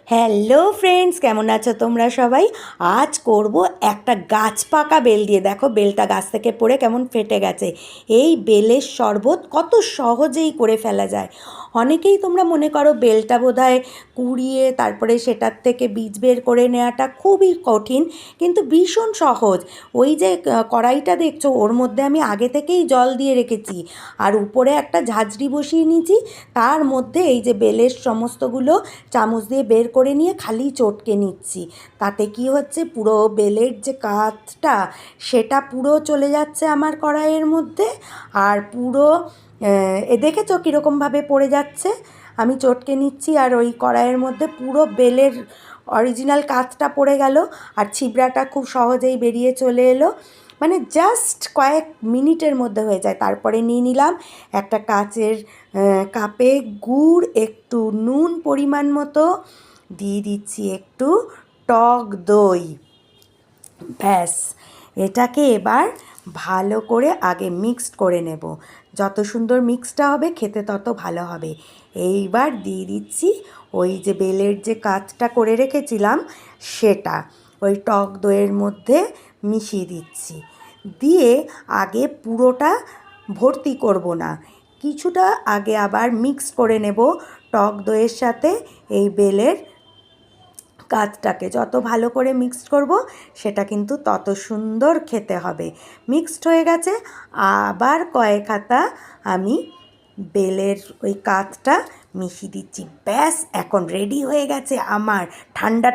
Hello friends, কেমন আছো তোমরা সবাই? আজ করব একটা গাছ পাকা বেল দিয়ে। দেখো বেলটা গাছ থেকে পড়ে কেমন ফেটে গেছে। এই বেলের শরবত কত সহজেই করে ফেলা যায়। অনেকেই তোমরা মনে করো বেলটা বোধহয় কুড়িয়ে তারপরে সেটার থেকে বীজ বের করে নেওয়াটা খুবই কঠিন, কিন্তু ভীষণ সহজ। ওই যে কড়াইটা দেখছো, ওর মধ্যে আমি আগে থেকেই জল দিয়ে রেখেছি, আর উপরে একটা ঝাঁঝরি বসিয়ে নিয়েছি। তার মধ্যে এই যে বেলের সমস্তগুলো চামচ দিয়ে বের করে নিয়ে খালি চটকে নিচ্ছি। তাতে কি হচ্ছে, পুরো বেলের যে কাঠটা সেটা পুরো চলে যাচ্ছে আমার কড়াইয়ের মধ্যে। আর পুরো দেখেছো কীরকমভাবে পড়ে যাচ্ছে। আমি চটকে নিচ্ছি আর ওই কড়াইয়ের মধ্যে পুরো বেলের অরিজিনাল কাঠটা পড়ে গেল, আর ছিবড়াটা খুব সহজেই বেরিয়ে চলে এলো। মানে জাস্ট কয়েক মিনিটের মধ্যে হয়ে যায়। তারপরে নিয়ে নিলাম একটা কাচের কাপে গুড়, একটু নুন পরিমাণ মতো, দিয়ে দিচ্ছি একটু টক দই। ব্যাস, এটাকে এবার ভালো করে আগে মিক্সড করে নেব। যত সুন্দর মিক্সটা হবে খেতে তত ভালো হবে। এইবার দিয়ে দিচ্ছি ওই যে বেলের যে কাজটা করে রেখেছিলাম সেটা ওই টক দইয়ের মধ্যে মিশিয়ে দিচ্ছি। দিয়ে আগে পুরোটা ভর্তি করব না, কিছুটা আগে আবার মিক্স করে নেব টক দইয়ের সাথে এই বেলের কাজটাকে। যত ভালো করে মিক্সড করব সেটা কিন্তু তত সুন্দর খেতে হবে। মিক্সড হয়ে গেছে, আবার কয়েক হাতা আমি বেলের ওই কাজটা মিশিয়ে দিচ্ছি। ব্যাস, এখন রেডি হয়ে গেছে আমার ঠান্ডা